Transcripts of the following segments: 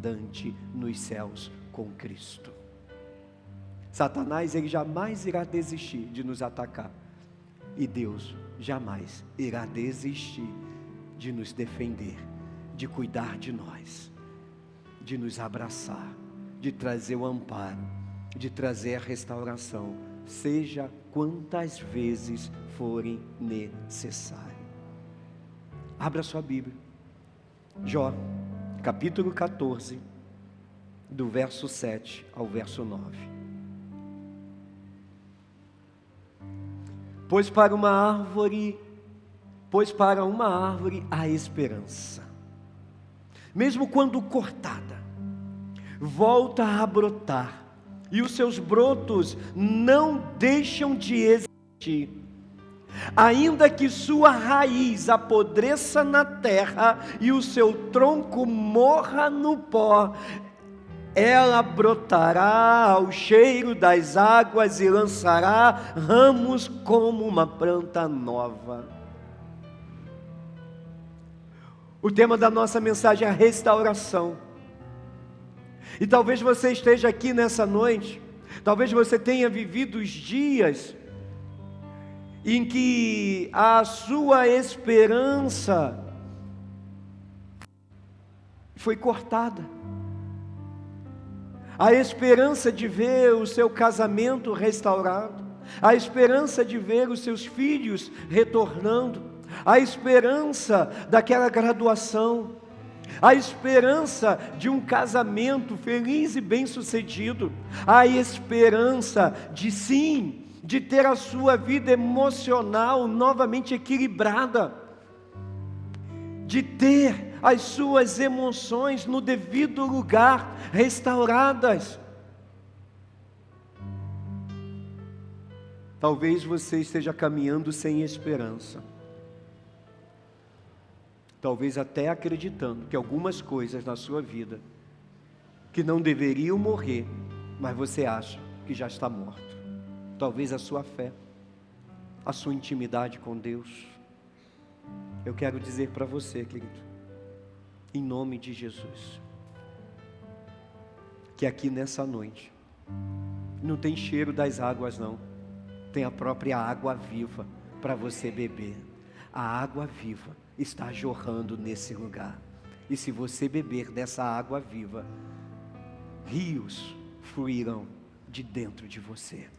abundante nos céus com Cristo. Satanás, ele jamais irá desistir de nos atacar. E Deus jamais irá desistir de nos defender, de cuidar de nós, de nos abraçar, de trazer o amparo, de trazer a restauração, seja quantas vezes forem necessárias. Abra sua Bíblia. Jó, capítulo 14, do verso 7 ao verso 9. Pois para uma árvore há esperança. Mesmo quando cortada, volta a brotar, e os seus brotos não deixam de existir. Ainda que sua raiz apodreça na terra e o seu tronco morra no pó, ela brotará ao cheiro das águas e lançará ramos como uma planta nova. O tema da nossa mensagem é a restauração. E talvez você esteja aqui nessa noite, talvez você tenha vivido os dias em que a sua esperança foi cortada. A esperança de ver o seu casamento restaurado, a esperança de ver os seus filhos retornando, a esperança daquela graduação, a esperança de um casamento feliz e bem-sucedido, a esperança de ter a sua vida emocional novamente equilibrada, de ter as suas emoções no devido lugar, restauradas. Talvez você esteja caminhando sem esperança, talvez até acreditando que algumas coisas na sua vida, que não deveriam morrer, mas você acha que já está morto. Talvez a sua fé, a sua intimidade com Deus. Eu quero dizer para você, querido, em nome de Jesus, que aqui nessa noite, não tem cheiro das águas não, tem a própria água viva para você beber. A água viva está jorrando nesse lugar, e se você beber dessa água viva, rios fluirão de dentro de você.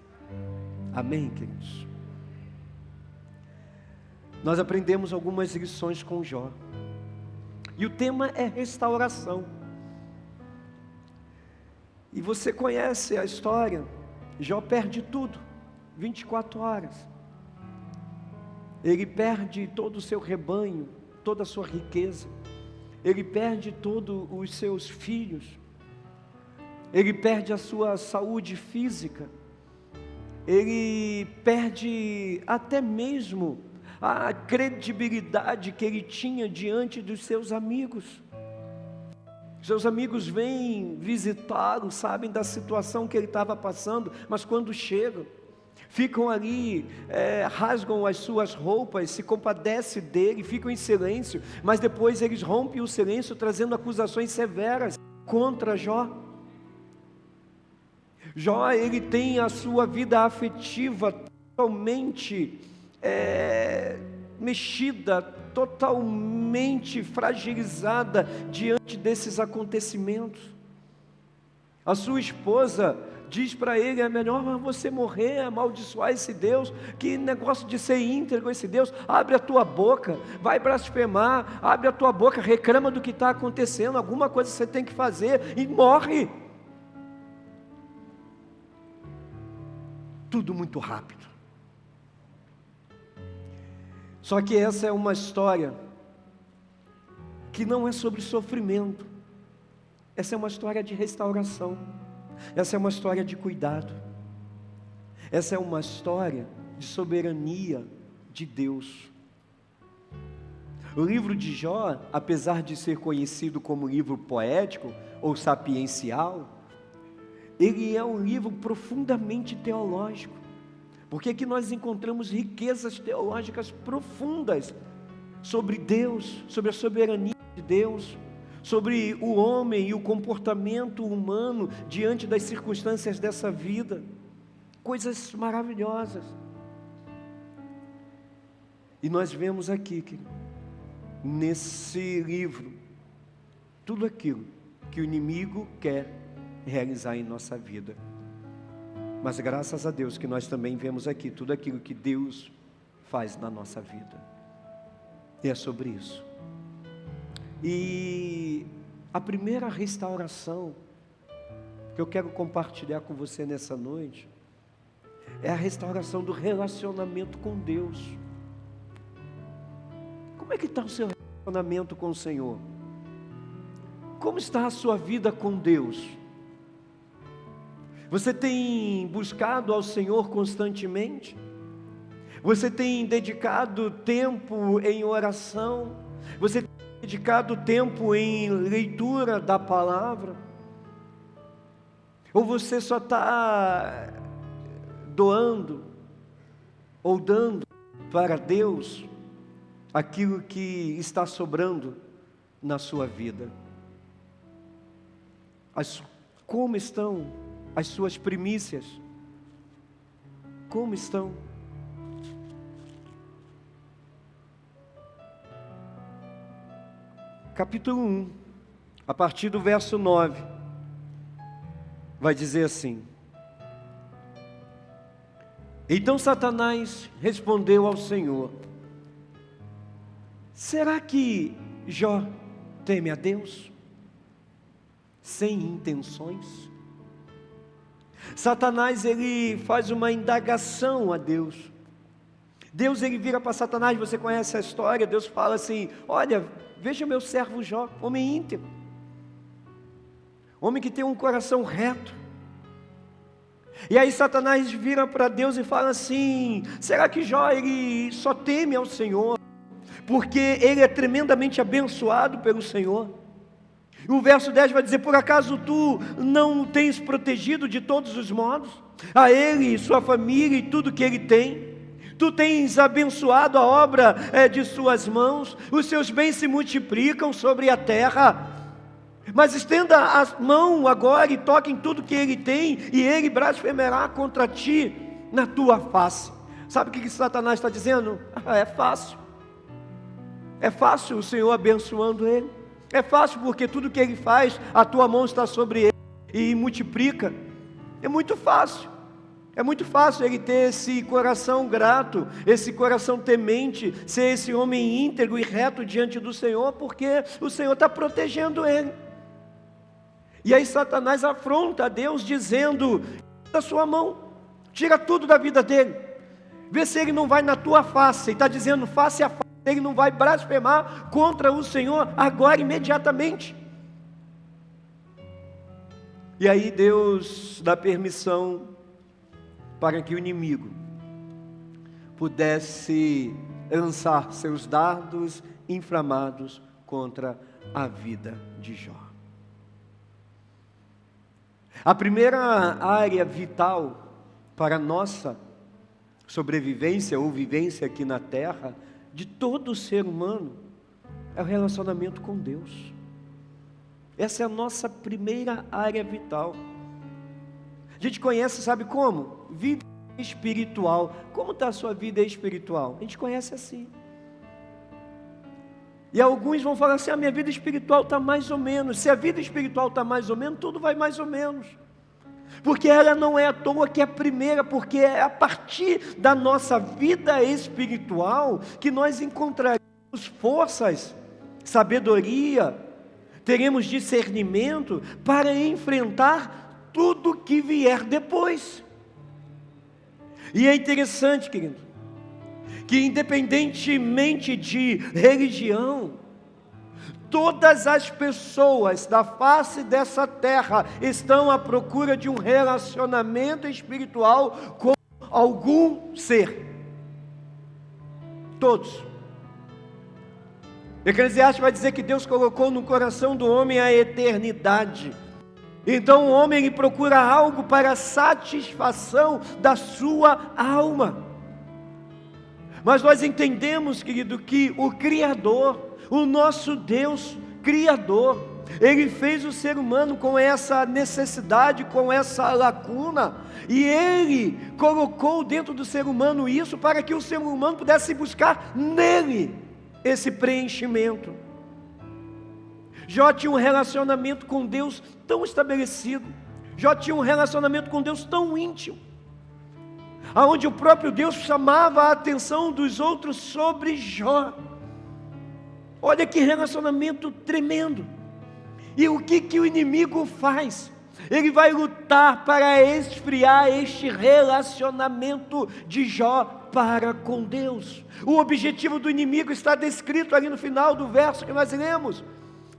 Amém, queridos? Nós aprendemos algumas lições com Jó, e o tema é restauração. E você conhece a história. Jó perde tudo, 24 horas. Ele perde todo o seu rebanho, toda a sua riqueza. Ele perde todos os seus filhos. Ele perde a sua saúde física. Ele perde até mesmo a credibilidade que ele tinha diante dos seus amigos. Seus amigos vêm visitá-lo, sabem da situação que ele estava passando, mas quando chegam, ficam ali, rasgam as suas roupas, se compadecem dele, ficam em silêncio, mas depois eles rompem o silêncio, trazendo acusações severas contra Jó. Jó, ele tem a sua vida afetiva totalmente mexida, totalmente fragilizada diante desses acontecimentos. A sua esposa diz para ele: é melhor você morrer, amaldiçoar esse Deus, que negócio de ser íntegro esse Deus. Abre a tua boca, vai blasfemar, abre a tua boca, reclama do que está acontecendo, alguma coisa você tem que fazer, e morre. Tudo muito rápido. Só que essa é uma história que não é sobre sofrimento. Essa é uma história de restauração. Essa é uma história de cuidado. Essa é uma história de soberania de Deus. O livro de Jó, apesar de ser conhecido como livro poético ou sapiencial, ele é um livro profundamente teológico, porque aqui nós encontramos riquezas teológicas profundas sobre Deus, sobre a soberania de Deus, sobre o homem e o comportamento humano diante das circunstâncias dessa vida. Coisas maravilhosas. E nós vemos aqui, nesse livro, tudo aquilo que o inimigo quer realizar em nossa vida. Mas graças a Deus que nós também vemos aqui tudo aquilo que Deus faz na nossa vida. E é sobre isso. E a primeira restauração que eu quero compartilhar com você nessa noite é a restauração do relacionamento com Deus. Como é que está o seu relacionamento com o Senhor? Como está a sua vida com Deus? Você tem buscado ao Senhor constantemente? Você tem dedicado tempo em oração? Você tem dedicado tempo em leitura da palavra? Ou você só está doando ou dando para Deus aquilo que está sobrando na sua vida? Como estão as suas primícias? Como estão? Capítulo 1, a partir do verso 9, vai dizer assim: Então Satanás respondeu ao Senhor: Será que Jó teme a Deus? Sem intenções? Satanás, ele faz uma indagação a Deus. Deus, ele vira para Satanás, você conhece a história. Deus fala assim: olha, veja meu servo Jó, homem íntegro, homem que tem um coração reto. E aí Satanás vira para Deus e fala assim: será que Jó, ele só teme ao Senhor porque ele é tremendamente abençoado pelo Senhor? O verso 10 vai dizer: por acaso tu não o tens protegido de todos os modos? A ele, sua família e tudo que ele tem? Tu tens abençoado a obra de suas mãos, os seus bens se multiplicam sobre a terra. Mas estenda a mão agora e toque em tudo que ele tem, e ele blasfemará contra ti na tua face. Sabe o que Satanás está dizendo? É fácil. É fácil o Senhor abençoando ele. É fácil porque tudo que ele faz, a tua mão está sobre ele e multiplica. É muito fácil. É muito fácil ele ter esse coração grato, esse coração temente, ser esse homem íntegro e reto diante do Senhor, porque o Senhor está protegendo ele. E aí Satanás afronta a Deus dizendo: da sua mão, tira tudo da vida dele, vê se ele não vai na tua face. Ele está dizendo face a face, ele não vai blasfemar contra o Senhor agora, imediatamente. E aí Deus dá permissão para que o inimigo pudesse lançar seus dardos inflamados contra a vida de Jó. A primeira área vital para a nossa sobrevivência ou vivência aqui na terra, de todo ser humano, é o relacionamento com Deus. Essa é a nossa primeira área vital. A gente conhece, sabe como? Vida espiritual. Como está a sua vida espiritual? A gente conhece assim. E alguns vão falar assim: a minha vida espiritual está mais ou menos. Se a vida espiritual está mais ou menos, tudo vai mais ou menos. Porque ela não é à toa que é a primeira, porque é a partir da nossa vida espiritual que nós encontraremos forças, sabedoria, teremos discernimento para enfrentar tudo que vier depois. E é interessante, querido, que independentemente de religião, todas as pessoas da face dessa terra estão à procura de um relacionamento espiritual com algum ser. Todos. Eclesiastes vai dizer que Deus colocou no coração do homem a eternidade. Então o homem, ele procura algo para a satisfação da sua alma. Mas nós entendemos, querido, que o Criador, o nosso Deus Criador, Ele fez o ser humano com essa necessidade, com essa lacuna, e Ele colocou dentro do ser humano isso para que o ser humano pudesse buscar nele esse preenchimento. Jó tinha um relacionamento com Deus tão estabelecido, Jó tinha um relacionamento com Deus tão íntimo, aonde o próprio Deus chamava a atenção dos outros sobre Jó. Olha que relacionamento tremendo. E o que o inimigo faz? Ele vai lutar para esfriar este relacionamento de Jó para com Deus. O objetivo do inimigo está descrito ali no final do verso que nós lemos.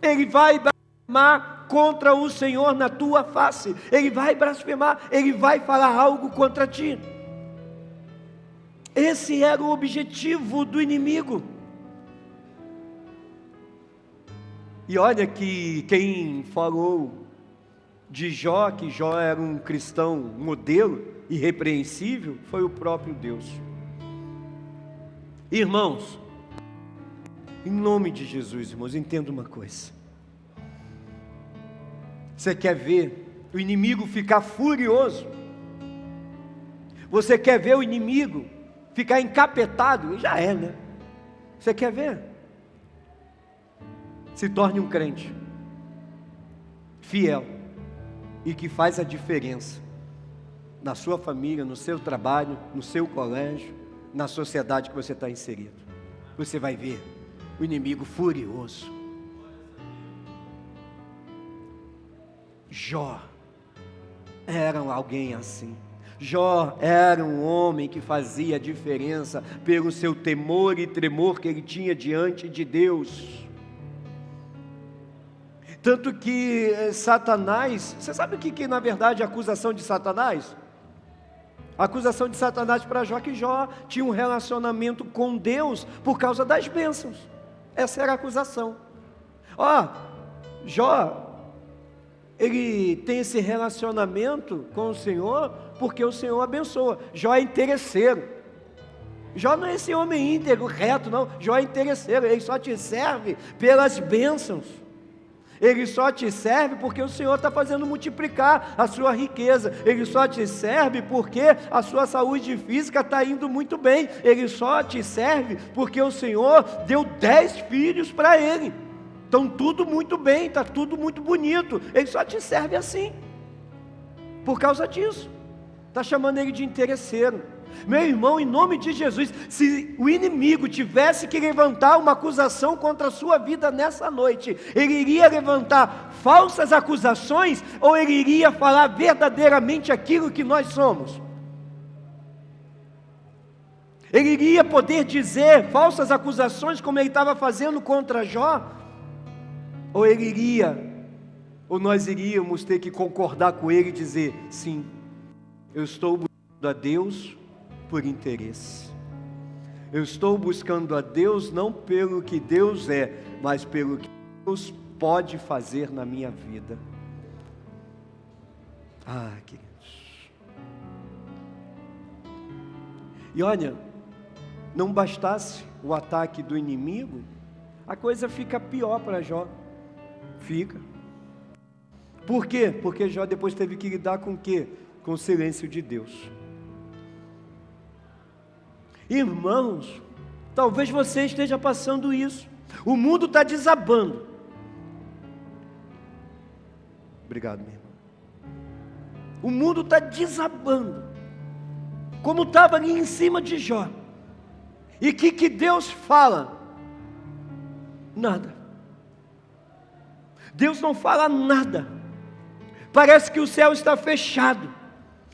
Ele vai blasfemar contra o Senhor na tua face. Ele vai blasfemar, ele vai falar algo contra ti. Esse era o objetivo do inimigo. E olha que quem falou de Jó, que Jó era um cristão modelo, irrepreensível, foi o próprio Deus. Irmãos, em nome de Jesus, irmãos, entenda uma coisa. Você quer ver o inimigo ficar furioso? Você quer ver o inimigo ficar encapetado? Já é, né? Você quer ver? Se torne um crente fiel e que faz a diferença na sua família, no seu trabalho, no seu colégio, na sociedade que você está inserido. Você vai ver o inimigo furioso. Jó era alguém assim. Jó era um homem que fazia a diferença pelo seu temor e tremor que ele tinha diante de Deus. Tanto que Satanás, você sabe o que na verdade é a acusação de Satanás? A acusação de Satanás para Jó, que Jó tinha um relacionamento com Deus por causa das bênçãos. Essa era a acusação. Jó, ele tem esse relacionamento com o Senhor porque o Senhor abençoa. Jó é interesseiro. Jó não é esse homem íntegro, reto, não. Jó é interesseiro, ele só te serve pelas bênçãos. Ele só te serve porque o Senhor está fazendo multiplicar a sua riqueza. Ele só te serve porque a sua saúde física está indo muito bem. Ele só te serve porque o Senhor deu 10 filhos para ele. Então tudo muito bem, está tudo muito bonito. Ele só te serve assim, por causa disso. Está chamando ele de interesseiro. Meu irmão, em nome de Jesus, se o inimigo tivesse que levantar uma acusação contra a sua vida nessa noite, ele iria levantar falsas acusações ou ele iria falar verdadeiramente aquilo que nós somos? Ele iria poder dizer falsas acusações como ele estava fazendo contra Jó? Ou nós iríamos ter que concordar com ele e dizer, sim, eu estou buscando a Deus por interesse. Eu estou buscando a Deus não pelo que Deus é, mas pelo que Deus pode fazer na minha vida. Queridos. E olha, não bastasse o ataque do inimigo, a coisa fica pior para Jó. Fica. Por quê? Porque Jó depois teve que lidar com o quê? Com o silêncio de Deus. Irmãos, talvez você esteja passando isso. O mundo está desabando. Obrigado, meu irmão. O mundo está desabando, como estava ali em cima de Jó. E o que Deus fala? Nada. Deus não fala nada. Parece que o céu está fechado.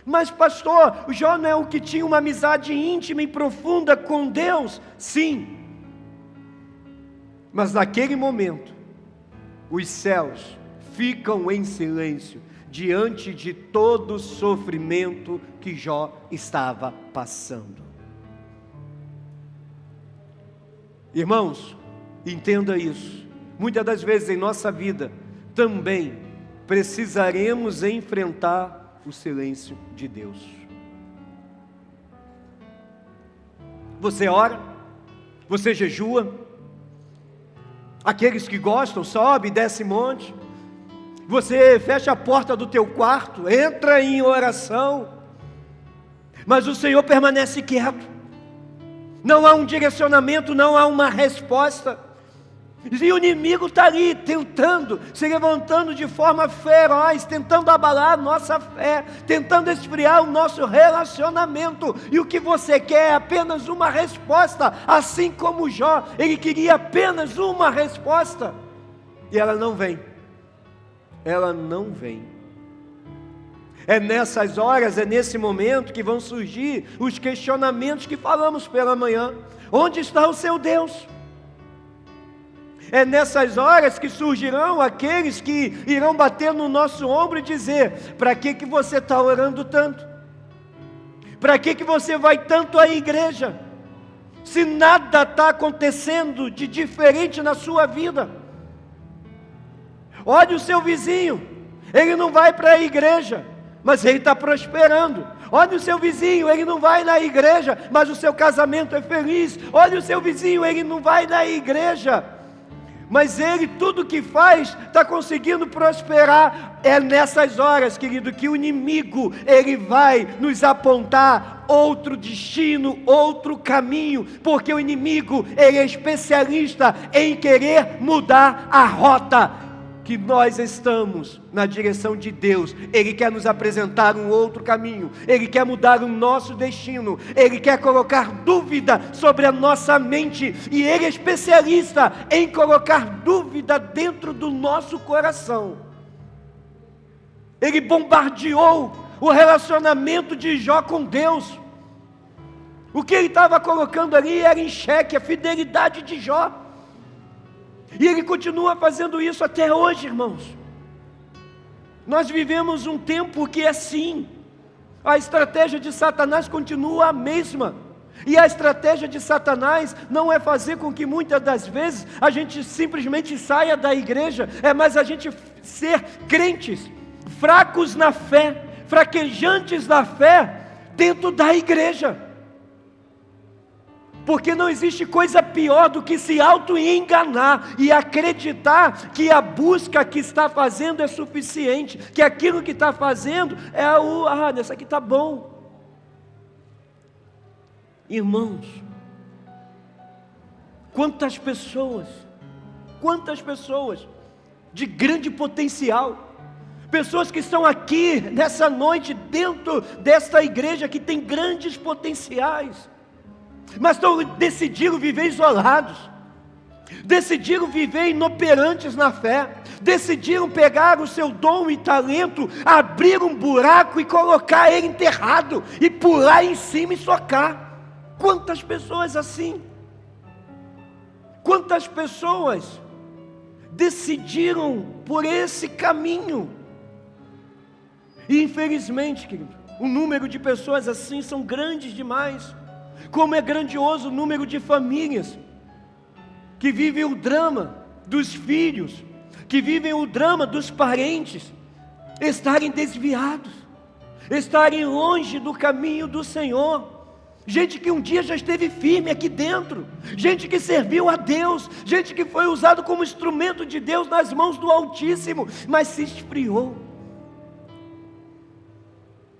Mas pastor, o Jó não é o que tinha uma amizade íntima e profunda com Deus? Sim. Mas naquele momento, os céus ficam em silêncio diante de todo o sofrimento que Jó estava passando. Irmãos, entenda isso. Muitas das vezes em nossa vida também precisaremos enfrentar o silêncio de Deus. Você ora, você jejua, aqueles que gostam sobe e desce monte, você fecha a porta do teu quarto, entra em oração, mas o Senhor permanece quieto. Não há um direcionamento, não há uma resposta. E o inimigo está ali tentando, se levantando de forma feroz, tentando abalar a nossa fé, tentando esfriar o nosso relacionamento. E o que você quer é apenas uma resposta, assim como Jó, ele queria apenas uma resposta. E ela não vem. Ela não vem. É nessas horas, é nesse momento que vão surgir os questionamentos que falamos pela manhã. Onde está o seu Deus? É nessas horas que surgirão aqueles que irão bater no nosso ombro e dizer: para que você está orando tanto? Para que você vai tanto à igreja? Se nada está acontecendo de diferente na sua vida. Olha o seu vizinho, ele não vai para a igreja, mas ele está prosperando. Olha o seu vizinho, ele não vai na igreja, mas o seu casamento é feliz. Olha o seu vizinho, ele não vai na igreja, mas ele, tudo que faz, está conseguindo prosperar. É nessas horas, querido, que o inimigo, ele vai nos apontar outro destino, outro caminho, porque o inimigo, ele é especialista em querer mudar a rota que nós estamos na direção de Deus. Ele quer nos apresentar um outro caminho, ele quer mudar o nosso destino, ele quer colocar dúvida sobre a nossa mente, e ele é especialista em colocar dúvida dentro do nosso coração. Ele bombardeou o relacionamento de Jó com Deus. O que ele estava colocando ali era em xeque a fidelidade de Jó. E ele continua fazendo isso até hoje, irmãos. Nós vivemos um tempo que é assim. A estratégia de Satanás continua a mesma. E a estratégia de Satanás não é fazer com que muitas das vezes a gente simplesmente saia da igreja, é mais a gente ser crentes, fracos na fé, fraquejantes na fé, dentro da igreja. Porque não existe coisa pior do que se auto-enganar e acreditar que a busca que está fazendo é suficiente, que aquilo que está fazendo é isso aqui está bom. Irmãos, quantas pessoas de grande potencial, pessoas que estão aqui nessa noite dentro desta igreja que tem grandes potenciais, mas decidiram viver isolados, decidiram viver inoperantes na fé, decidiram pegar o seu dom e talento, abrir um buraco e colocar ele enterrado, e pular em cima e socar. Quantas pessoas assim? Quantas pessoas decidiram por esse caminho? E infelizmente, querido, o número de pessoas assim são grandes demais. Como é grandioso o número de famílias que vivem o drama dos filhos, que vivem o drama dos parentes, estarem desviados, estarem longe do caminho do Senhor. Gente que um dia já esteve firme aqui dentro, gente que serviu a Deus, gente que foi usado como instrumento de Deus nas mãos do Altíssimo, mas se esfriou,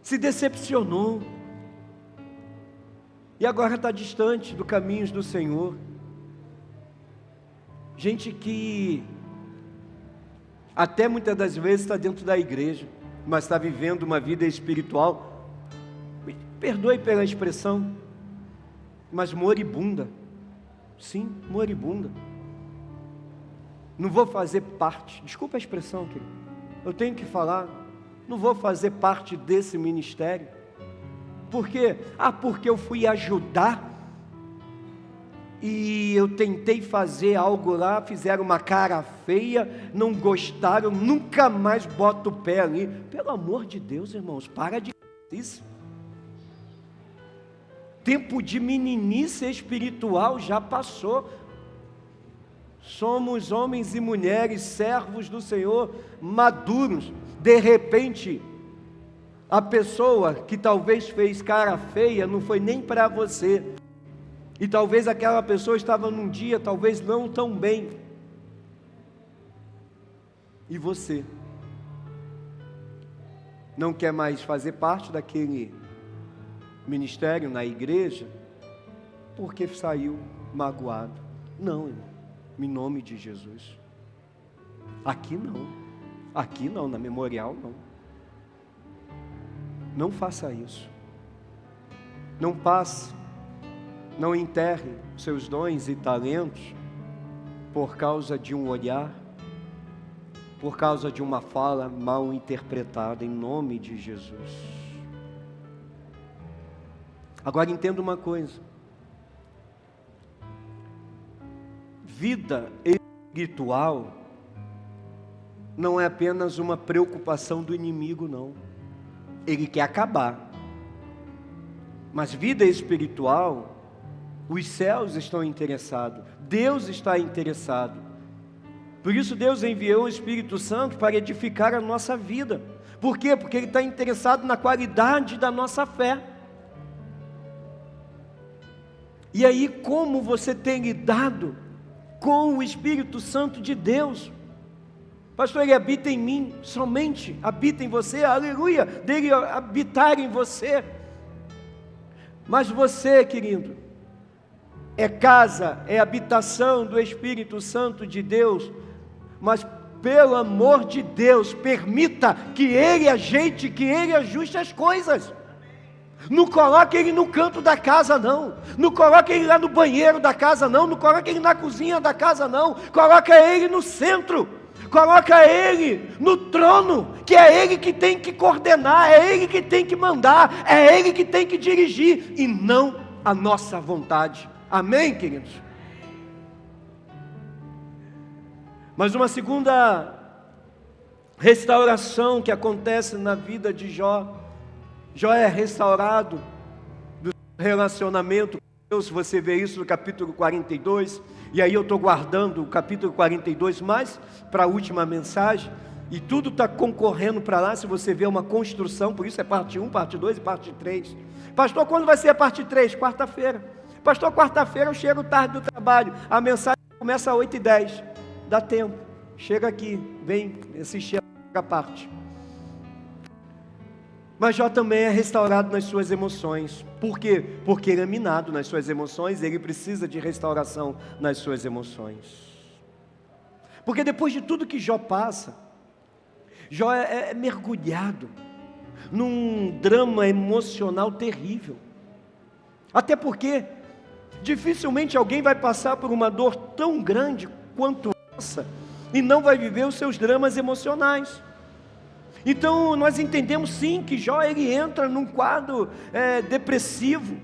se decepcionou, e agora está distante dos caminhos do Senhor. Gente que até muitas das vezes está dentro da igreja, mas está vivendo uma vida espiritual, me perdoe pela expressão, mas moribunda. Sim, moribunda. Não vou fazer parte, desculpa a expressão, querido, eu tenho que falar, não vou fazer parte desse ministério. Por quê? Porque eu fui ajudar e eu tentei fazer algo lá, fizeram uma cara feia, não gostaram, nunca mais boto o pé ali. Pelo amor de Deus, irmãos, para de isso. Tempo de meninice espiritual já passou. Somos homens e mulheres, servos do Senhor, maduros. De repente, a pessoa que talvez fez cara feia não foi nem para você, e talvez aquela pessoa estava num dia talvez não tão bem, e você não quer mais fazer parte daquele ministério na igreja, porque saiu magoado. Não, irmão, em nome de Jesus. Aqui não, na Memorial não. Não faça isso. Não passe, não enterre seus dons e talentos por causa de um olhar, por causa de uma fala mal interpretada, em nome de Jesus. Agora entenda uma coisa: vida espiritual não é apenas uma preocupação do inimigo, não. Ele quer acabar. Mas vida espiritual, os céus estão interessados, Deus está interessado. Por isso Deus enviou o Espírito Santo para edificar a nossa vida. Por quê? Porque Ele está interessado na qualidade da nossa fé. E aí, como você tem lidado com o Espírito Santo de Deus? Pastor, Ele habita em mim, somente habita em você, aleluia, dele habitar em você. Mas você, querido, é casa, é habitação do Espírito Santo de Deus, mas pelo amor de Deus, permita que Ele ajeite, que Ele ajuste as coisas. Não coloque Ele no canto da casa, não. Não coloque Ele lá no banheiro da casa, não. Não coloque Ele na cozinha da casa, não. Coloque Ele no centro. Coloca Ele no trono, que é Ele que tem que coordenar, é Ele que tem que mandar, é Ele que tem que dirigir, e não a nossa vontade. Amém, queridos? Mas uma segunda restauração que acontece na vida de Jó. Jó é restaurado do relacionamento com Deus. Você vê isso no capítulo 42, e aí eu estou guardando o capítulo 42 mais para a última mensagem, e tudo está concorrendo para lá. Se você vê uma construção, por isso é parte 1, parte 2 e parte 3. Pastor, quando vai ser a parte 3? Quarta-feira. Pastor, quarta-feira eu chego tarde do trabalho, a mensagem começa às 8h10, dá tempo, chega aqui, vem assistir a parte. Mas Jó também é restaurado nas suas emoções. Por quê? Porque ele é minado nas suas emoções, ele precisa de restauração nas suas emoções. Porque depois de tudo que Jó passa, Jó é mergulhado num drama emocional terrível. Até porque dificilmente alguém vai passar por uma dor tão grande quanto essa e não vai viver os seus dramas emocionais. Então nós entendemos sim que Jó ele entra num quadro depressivo,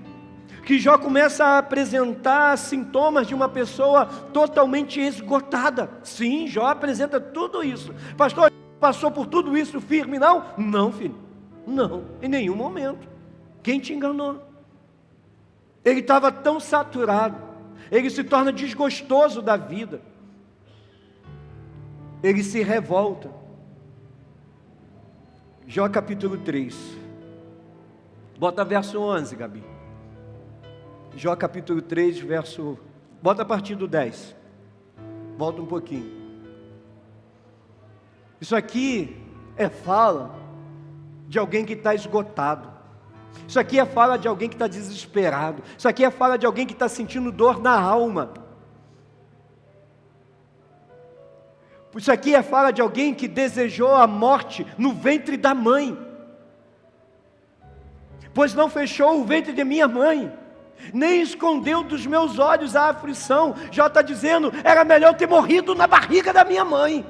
que Jó começa a apresentar sintomas de uma pessoa totalmente esgotada. Sim, Jó apresenta tudo isso. Pastor, passou por tudo isso firme? Não, filho, não, em nenhum momento. Quem te enganou? Ele estava tão saturado, ele se torna desgostoso da vida, ele se revolta. Jó capítulo 3, bota verso 11, Gabi. Jó capítulo 3, bota a partir do 10, volta um pouquinho. Isso aqui é fala de alguém que está esgotado. Isso aqui é fala de alguém que está desesperado. Isso aqui é fala de alguém que está sentindo dor na alma. Isso aqui é fala de alguém que desejou a morte no ventre da mãe. Pois não fechou o ventre de minha mãe, nem escondeu dos meus olhos a aflição. Já está dizendo, era melhor ter morrido na barriga da minha mãe.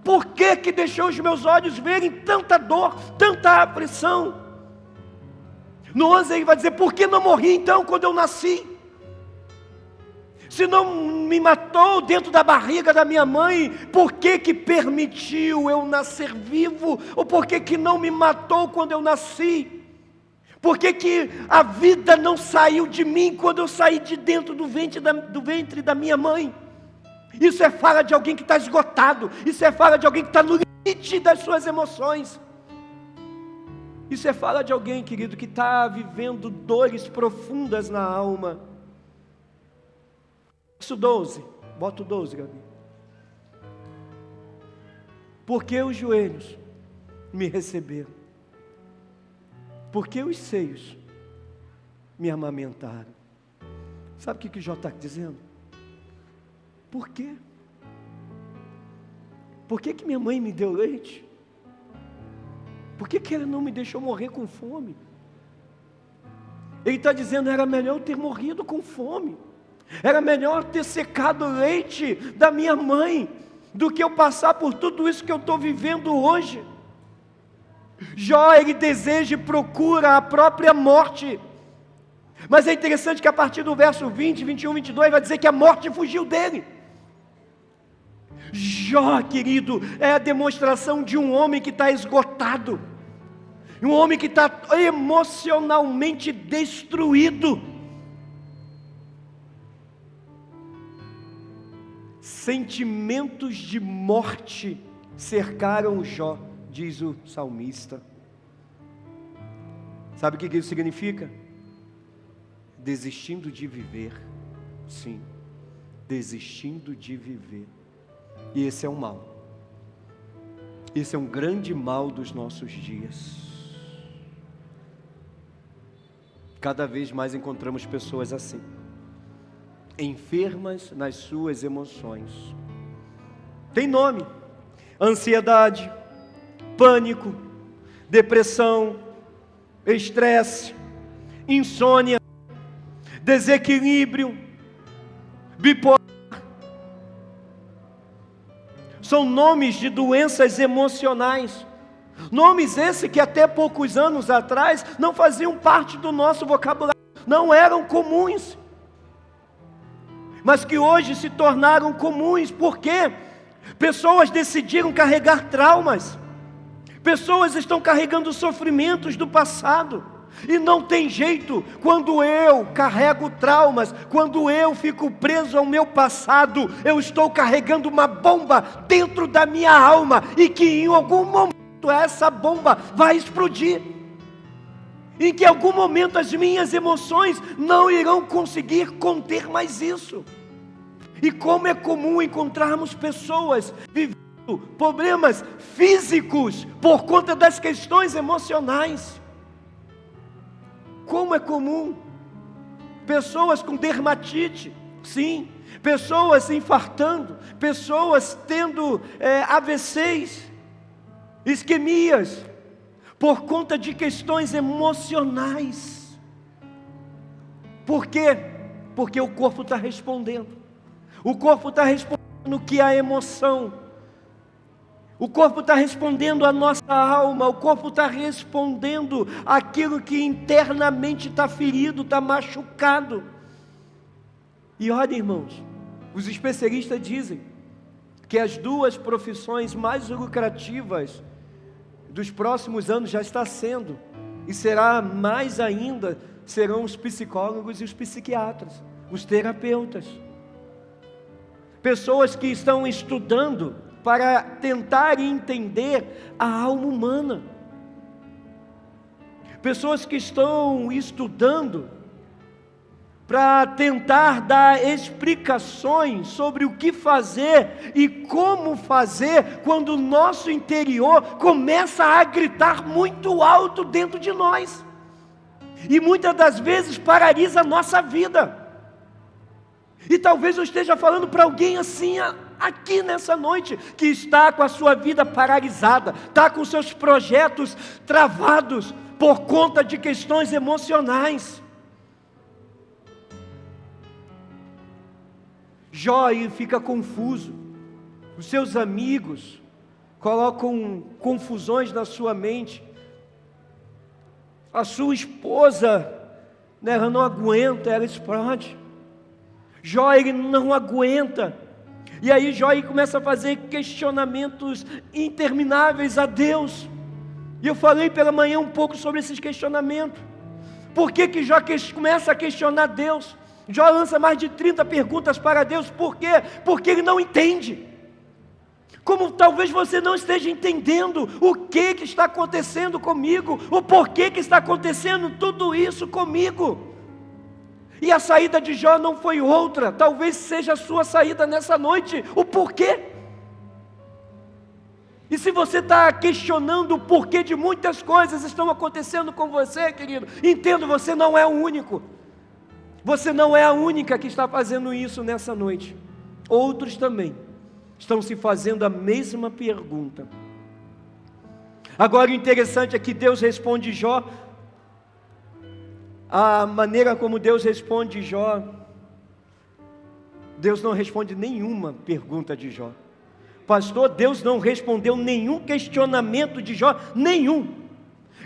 Por que que deixou os meus olhos verem tanta dor, tanta aflição? No 11 ele vai dizer, por que não morri então quando eu nasci? Se não me matou dentro da barriga da minha mãe, por que que permitiu eu nascer vivo? Ou por que que não me matou quando eu nasci? Por que que a vida não saiu de mim quando eu saí de dentro do ventre da minha mãe? Isso é fala de alguém que está esgotado. Isso é fala de alguém que está no limite das suas emoções. Isso é fala de alguém, querido, que está vivendo dores profundas na alma. Verso 12, bota o 12, Gabi. Porque os joelhos me receberam? Por que os seios me amamentaram? Sabe o que Jó está dizendo? Por quê? Por que minha mãe me deu leite? Por que ela não me deixou morrer com fome? Ele está dizendo, era melhor eu ter morrido com fome. Era melhor ter secado o leite da minha mãe, do que eu passar por tudo isso que eu estou vivendo hoje. Jó, ele deseja e procura a própria morte. Mas é interessante que a partir do verso 20, 21, 22, vai dizer que a morte fugiu dele. Jó, querido, é a demonstração de um homem que está esgotado, um homem que está emocionalmente destruído. Sentimentos de morte cercaram Jó, diz o salmista. Sabe o que isso significa? Desistindo de viver. Sim, desistindo de viver. E esse é um mal. Esse é um grande mal dos nossos dias. Cada vez mais encontramos pessoas assim, enfermas nas suas emoções. Tem nome: ansiedade, pânico, depressão, estresse, insônia, desequilíbrio, bipolar. São nomes de doenças emocionais. Nomes esses que até poucos anos atrás não faziam parte do nosso vocabulário, não eram comuns, mas que hoje se tornaram comuns. Por quê? Pessoas decidiram carregar traumas, pessoas estão carregando sofrimentos do passado, e não tem jeito. Quando eu carrego traumas, quando eu fico preso ao meu passado, eu estou carregando uma bomba dentro da minha alma, e que em algum momento essa bomba vai explodir, em que em algum momento as minhas emoções não irão conseguir conter mais isso. E como é comum encontrarmos pessoas vivendo problemas físicos por conta das questões emocionais. Como é comum pessoas com dermatite, sim, pessoas se infartando, pessoas tendo AVCs, isquemias, por conta de questões emocionais. Por quê? Porque o corpo está respondendo. O corpo está respondendo que a emoção, o corpo está respondendo a nossa alma, o corpo está respondendo aquilo que internamente está ferido, está machucado. E olha, irmãos, os especialistas dizem que as duas profissões mais lucrativas dos próximos anos já está sendo, e será mais ainda, serão os psicólogos e os psiquiatras, os terapeutas. Pessoas que estão estudando para tentar entender a alma humana. Pessoas que estão estudando para tentar dar explicações sobre o que fazer e como fazer quando o nosso interior começa a gritar muito alto dentro de nós, e muitas das vezes paralisa a nossa vida. E talvez eu esteja falando para alguém assim aqui nessa noite, que está com a sua vida paralisada, está com seus projetos travados por conta de questões emocionais. Jó fica confuso, os seus amigos colocam confusões na sua mente, a sua esposa, ela não aguenta, ela explode. Jó, ele não aguenta, e aí Jó começa a fazer questionamentos intermináveis a Deus, e eu falei pela manhã um pouco sobre esses questionamentos. Por que Jó começa a questionar Deus? Jó lança mais de 30 perguntas para Deus. Por quê? Porque ele não entende. Como talvez você não esteja entendendo o que está acontecendo comigo, o porquê que está acontecendo tudo isso comigo. E a saída de Jó não foi outra, talvez seja a sua saída nessa noite, o porquê. E se você está questionando o porquê de muitas coisas estão acontecendo com você, querido, entenda, você não é o único. Você não é a única que está fazendo isso nessa noite. Outros também estão se fazendo a mesma pergunta. Agora o interessante é que Deus responde Jó. A maneira como Deus responde Jó, Deus não responde nenhuma pergunta de Jó. Pastor, Deus não respondeu nenhum questionamento de Jó, nenhum.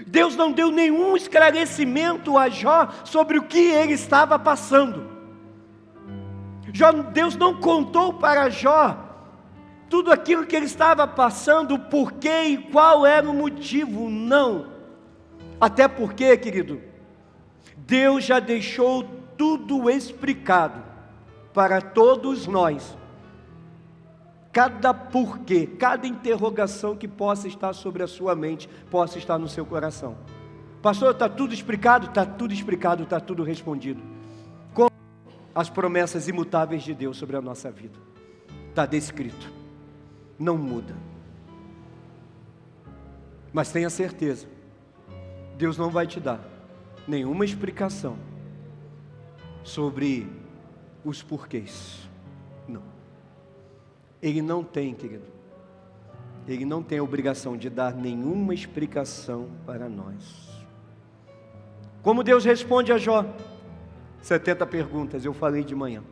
Deus não deu nenhum esclarecimento a Jó sobre o que ele estava passando. Deus não contou para Jó tudo aquilo que ele estava passando, o porquê e qual era o motivo, não. Até porque, querido, Deus já deixou tudo explicado para todos nós. Cada porquê, cada interrogação que possa estar sobre a sua mente, possa estar no seu coração. Pastor, está tudo explicado? Está tudo explicado, está tudo respondido. Com as promessas imutáveis de Deus sobre a nossa vida. Está descrito. Não muda. Mas tenha certeza, Deus não vai te dar nenhuma explicação sobre os porquês. Não. Ele não tem, querido. Ele não tem a obrigação de dar nenhuma explicação para nós. Como Deus responde a Jó? 70 perguntas, eu falei de manhã.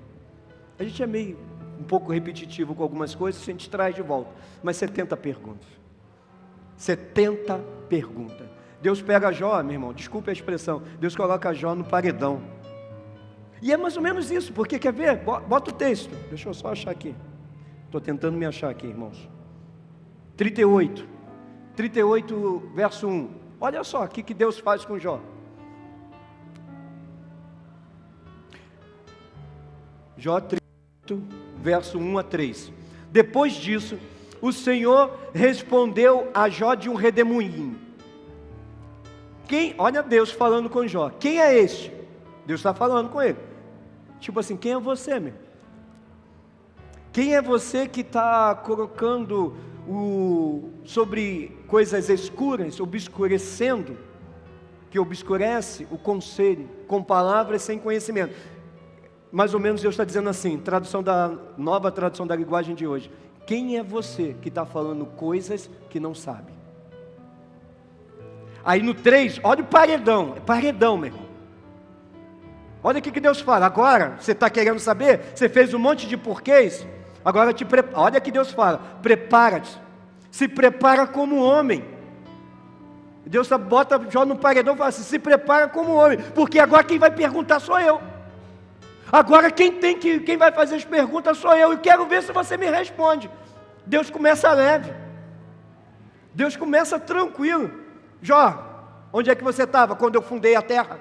A gente é meio um pouco repetitivo com algumas coisas, a gente traz de volta. Mas 70 perguntas. 70 perguntas. Deus pega Jó, meu irmão, desculpe a expressão, Deus coloca Jó no paredão. E é mais ou menos isso, porque quer ver? Bota o texto, deixa eu só achar aqui. Estou tentando me achar aqui, irmãos. 38, verso 1. Olha só o que Deus faz com Jó. Jó 38, verso 1 a 3. Depois disso, o Senhor respondeu a Jó de um redemoinho. Olha Deus falando com Jó. Quem é este? Deus está falando com ele. Tipo assim, quem é você, meu? Quem é você que está colocando sobre coisas escuras, obscurecendo, que obscurece o conselho, com palavras sem conhecimento? Mais ou menos Deus está dizendo assim, nova tradução da linguagem de hoje. Quem é você que está falando coisas que não sabe? Aí no 3, olha o paredão, é paredão, meu irmão. Olha o que Deus fala, agora, você está querendo saber? Você fez um monte de porquês, agora olha o que Deus fala, prepara-te, se prepara como homem. Deus bota Jó no paredão e fala assim, se prepara como homem, porque agora quem vai perguntar sou eu. Agora quem vai fazer as perguntas sou eu, e quero ver se você me responde. Deus começa leve, Deus começa tranquilo. Jó, onde é que você estava quando eu fundei a terra?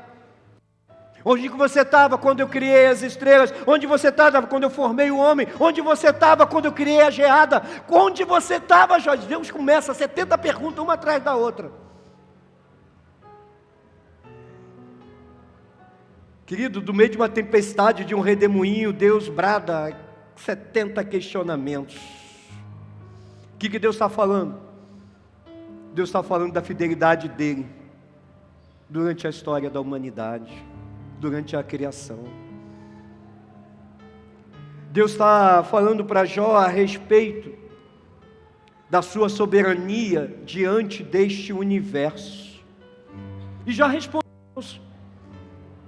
Onde que você estava quando eu criei as estrelas? Onde você estava quando eu formei o homem? Onde você estava quando eu criei a geada? Onde você estava, Jó? Deus começa 70 perguntas, uma atrás da outra. Querido, do meio de uma tempestade, de um redemoinho, Deus brada 70 questionamentos. O que Deus está falando? Deus está falando da fidelidade dele durante a história da humanidade, durante a criação. Deus está falando para Jó a respeito da sua soberania diante deste universo. E Jó respondeu.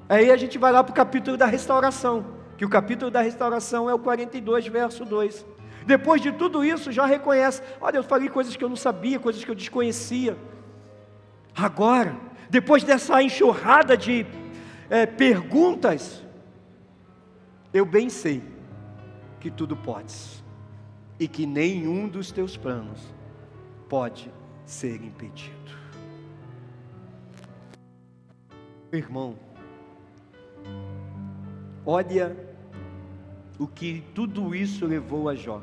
Aí a gente vai lá para o capítulo da restauração, que o capítulo da restauração é o 42, verso 2. Depois de tudo isso, Jó reconhece, olha, eu falei coisas que eu não sabia, coisas que eu desconhecia. Agora, depois dessa enxurrada de perguntas, eu bem sei que tudo podes, e que nenhum dos teus planos pode ser impedido. Irmão, olha o que tudo isso levou a Jó.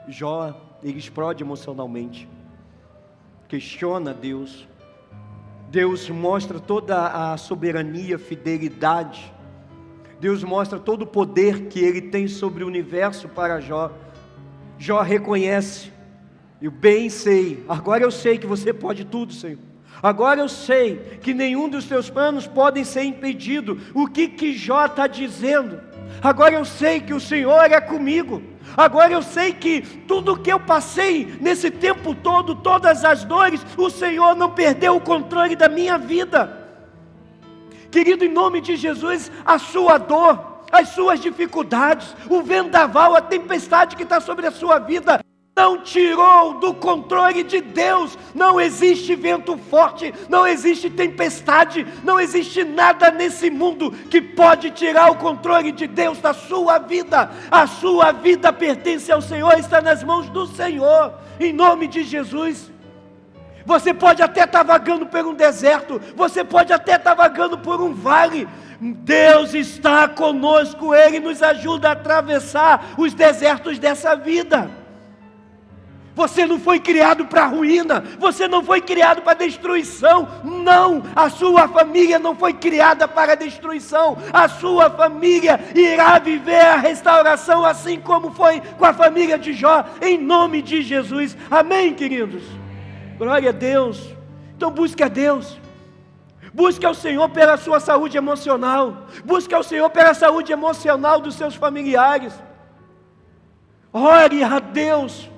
Jó, ele explode emocionalmente, questiona Deus. Deus mostra toda a soberania, fidelidade. Deus mostra todo o poder que Ele tem sobre o universo para Jó. Jó reconhece, eu bem sei, agora eu sei que você pode tudo, Senhor. Agora eu sei que nenhum dos teus planos podem ser impedido. O que Jó está dizendo? Agora eu sei que o Senhor é comigo. Agora eu sei que tudo que eu passei nesse tempo todo, todas as dores, o Senhor não perdeu o controle da minha vida. Querido, em nome de Jesus, a sua dor, as suas dificuldades, o vendaval, a tempestade que está sobre a sua vida, não tirou do controle de Deus. Não existe vento forte, não existe tempestade, não existe nada nesse mundo que pode tirar o controle de Deus da sua vida. A sua vida pertence ao Senhor, está nas mãos do Senhor, em nome de Jesus. Você pode até estar vagando por um deserto, você pode até estar vagando por um vale. Deus está conosco, Ele nos ajuda a atravessar os desertos dessa vida. Você não foi criado para a ruína, você não foi criado para a destruição, não, a sua família não foi criada para a destruição, a sua família irá viver a restauração, assim como foi com a família de Jó, em nome de Jesus, amém, queridos? Glória a Deus. Então busque a Deus, busque ao Senhor pela sua saúde emocional, busque ao Senhor pela saúde emocional dos seus familiares, ore a Deus,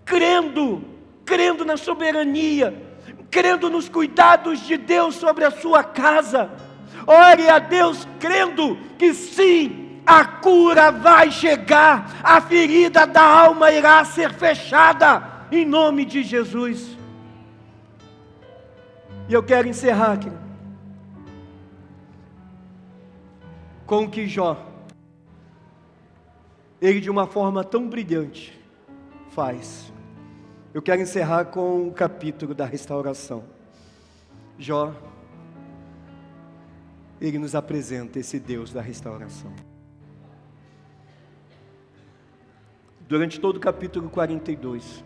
crendo na soberania, crendo nos cuidados de Deus sobre a sua casa. Ore a Deus crendo que sim, a cura vai chegar, a ferida da alma irá ser fechada, em nome de Jesus. E eu quero encerrar aqui com o que Jó, ele de uma forma tão brilhante faz. Eu quero encerrar com o capítulo da restauração. Jó, ele nos apresenta esse Deus da restauração. Durante todo o capítulo 42,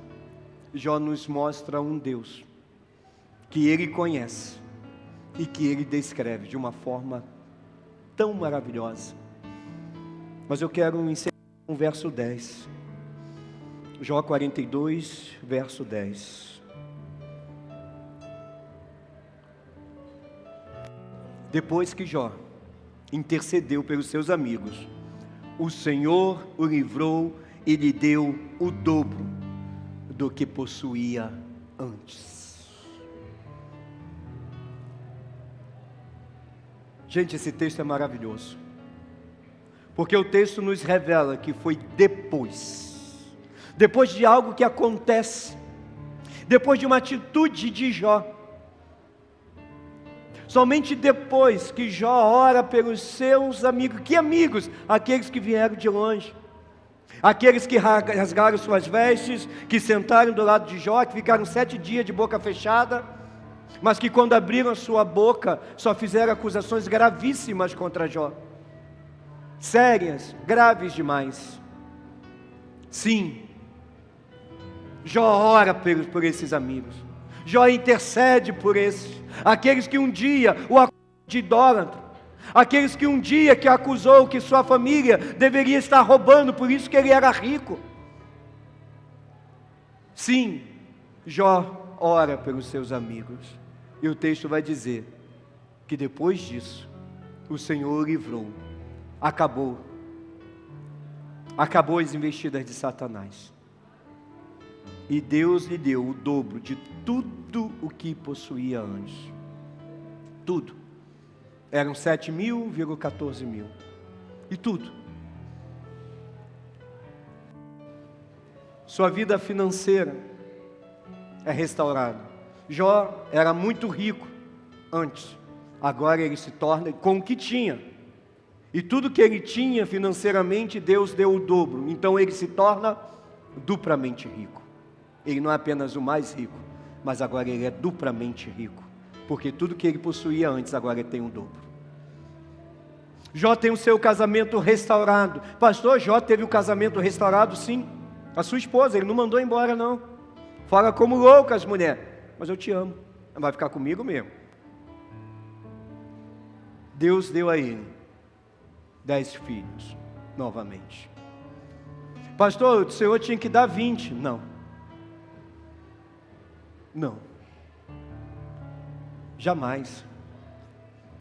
Jó nos mostra um Deus que ele conhece e que ele descreve de uma forma tão maravilhosa. Mas eu quero encerrar com o verso 10. Jó 42, verso 10. Depois que Jó intercedeu pelos seus amigos, o Senhor o livrou e lhe deu o dobro do que possuía antes. Gente, esse texto é maravilhoso, porque o texto nos revela que foi depois de algo que acontece, depois de uma atitude de Jó, somente depois que Jó ora pelos seus amigos. Que amigos? Aqueles que vieram de longe, aqueles que rasgaram suas vestes, que sentaram do lado de Jó, que ficaram 7 dias de boca fechada, mas que quando abriram a sua boca, só fizeram acusações gravíssimas contra Jó, sérias, graves demais. Sim, Jó ora por esses amigos, Jó intercede por esses, aqueles que um dia o acusou de idólatra, aqueles que um dia que acusou que sua família deveria estar roubando, por isso que ele era rico. Sim, Jó ora pelos seus amigos, e o texto vai dizer que depois disso, o Senhor o livrou, acabou as investidas de Satanás, e Deus lhe deu o dobro de tudo o que possuía antes. Tudo. Eram 7.000, 14 mil. E tudo. Sua vida financeira é restaurada. Jó era muito rico antes. Agora ele se torna com o que tinha. E tudo que ele tinha financeiramente, Deus deu o dobro. Então ele se torna duplamente rico. Ele não é apenas o mais rico, mas agora ele é duplamente rico, porque tudo que ele possuía antes, agora ele tem um dobro. Jó tem o seu casamento restaurado. Pastor, Jó teve o casamento restaurado? Sim. A sua esposa, ele não mandou embora não. Fala como loucas, mulher, mas eu te amo, vai ficar comigo mesmo. Deus deu a ele 10 filhos, novamente. Pastor, o Senhor tinha que dar 20. Não. Não. Jamais.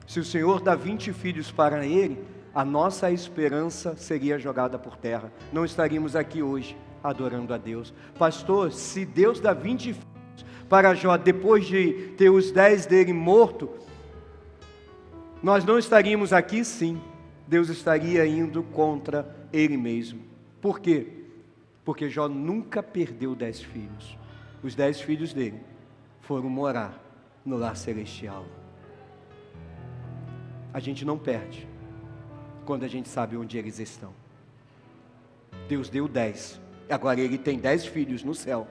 Se o Senhor dá 20 filhos para Ele, a nossa esperança seria jogada por terra. Não estaríamos aqui hoje adorando a Deus. Pastor, se Deus dá 20 filhos para Jó, depois de ter os 10 dele morto, nós não estaríamos aqui? Sim. Deus estaria indo contra Ele mesmo. Por quê? Porque Jó nunca perdeu 10 filhos. Os 10 filhos dele foram morar no lar celestial. A gente não perde quando a gente sabe onde eles estão. Deus deu 10. Agora Ele tem 10 filhos no céu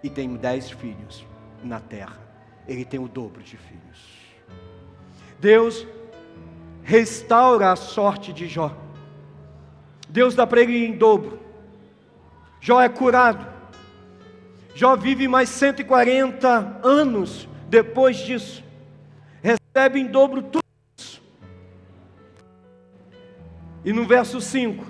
e tem 10 filhos na terra. Ele tem o dobro de filhos. Deus restaura a sorte de Jó. Deus dá para ele em dobro. Jó é curado. Jó vive mais 140 anos depois disso. Recebe em dobro tudo isso. E no verso 5,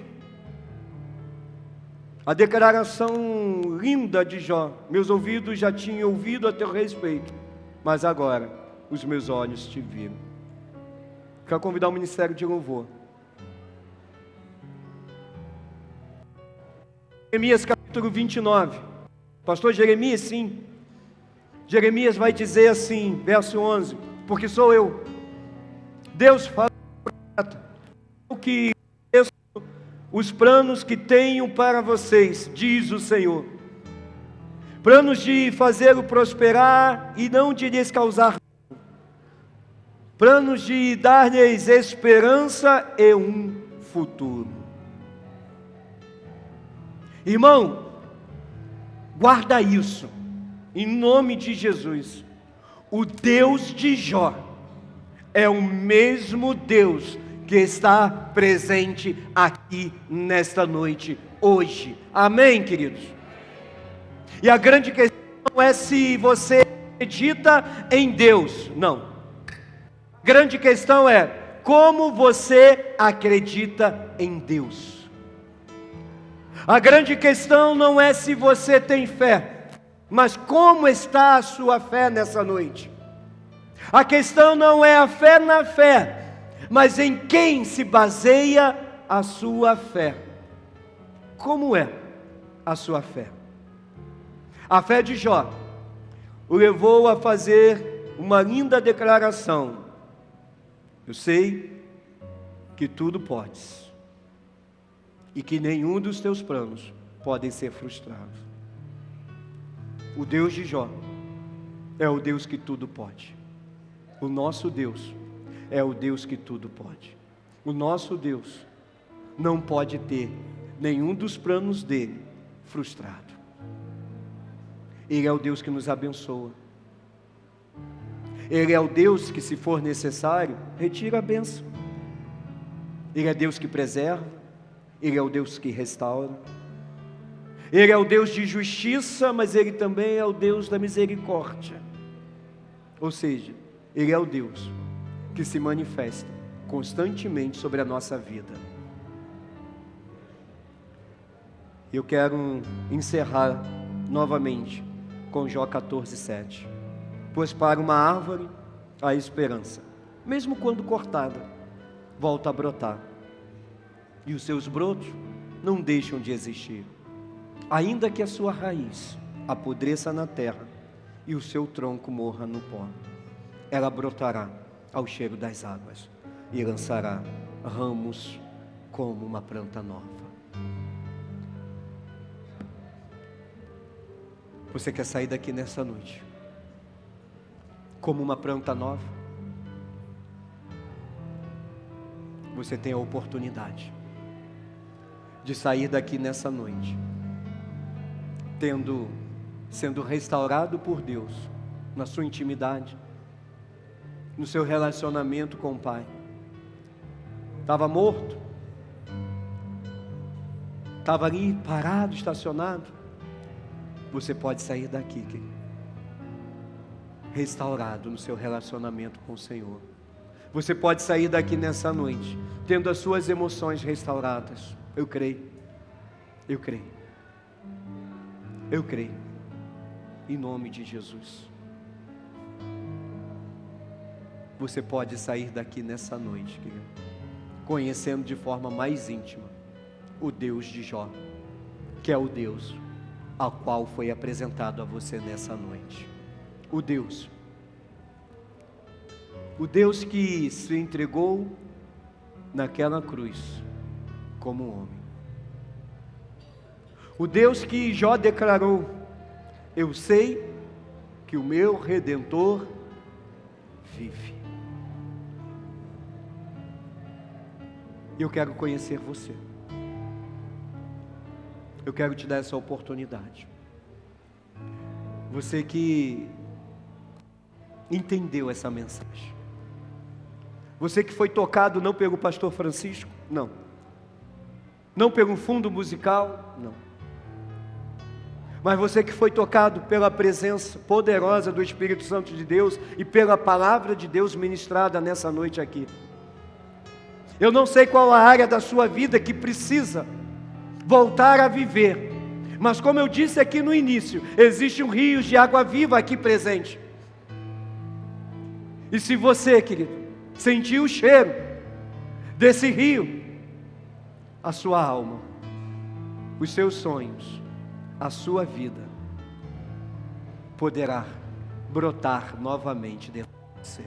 a declaração linda de Jó: meus ouvidos já tinham ouvido a teu respeito, mas agora os meus olhos te viram. Quero convidar o ministério de louvor. Jeremias capítulo 29. Pastor Jeremias, sim. Jeremias vai dizer assim, verso 11: porque sou eu, Deus fala o que os planos que tenho para vocês, diz o Senhor, planos de fazê-lo prosperar e não de lhes causar, planos de dar-lhes esperança e um futuro. Irmão, guarda isso, em nome de Jesus. O Deus de Jó é o mesmo Deus que está presente aqui nesta noite, hoje. Amém, queridos? E a grande questão não é se você acredita em Deus, não. A grande questão é como você acredita em Deus. A grande questão não é se você tem fé, mas como está a sua fé nessa noite. A questão não é a fé na fé, mas em quem se baseia a sua fé. Como é a sua fé? A fé de Jó o levou a fazer uma linda declaração: eu sei que tudo podes, e que nenhum dos teus planos podem ser frustrados. O Deus de Jó é o Deus que tudo pode. O nosso Deus é o Deus que tudo pode. O nosso Deus não pode ter nenhum dos planos dele frustrado. Ele é o Deus que nos abençoa. Ele é o Deus que, se for necessário, retira a bênção. Ele é Deus que preserva. Ele é o Deus que restaura. Ele é o Deus de justiça, mas Ele também é o Deus da misericórdia. Ou seja, Ele é o Deus que se manifesta constantemente sobre a nossa vida. Eu quero encerrar novamente com Jó 14:7. Pois para uma árvore há esperança, mesmo quando cortada, volta a brotar, e os seus brotos não deixam de existir. Ainda que a sua raiz apodreça na terra e o seu tronco morra no pó, ela brotará ao cheiro das águas e lançará ramos como uma planta nova. Você quer sair daqui nessa noite como uma planta nova? Você tem a oportunidade de sair daqui nessa noite sendo restaurado por Deus na sua intimidade, no seu relacionamento com o Pai. Estava morto, estava ali parado, estacionado. Você pode sair daqui, querido, restaurado no seu relacionamento com o Senhor. Você pode sair daqui nessa noite tendo as suas emoções restauradas. Eu creio. Eu creio. Eu creio. Em nome de Jesus. Você pode sair daqui nessa noite, querido, conhecendo de forma mais íntima o Deus de Jó, que é o Deus ao qual foi apresentado a você nessa noite. O Deus que se entregou naquela cruz como homem. O Deus que Jó declarou: eu sei que o meu Redentor vive. E eu quero conhecer você. Eu quero te dar essa oportunidade. Você que entendeu essa mensagem. Você que foi tocado não pelo pastor Francisco, não. Não pelo fundo musical, não. Mas você que foi tocado pela presença poderosa do Espírito Santo de Deus e pela palavra de Deus ministrada nessa noite aqui. Eu não sei qual a área da sua vida que precisa voltar a viver, mas como eu disse aqui no início, existe um rio de água viva aqui presente. E se você, querido, sentiu o cheiro desse rio, a sua alma, os seus sonhos, a sua vida poderá brotar novamente dentro de você.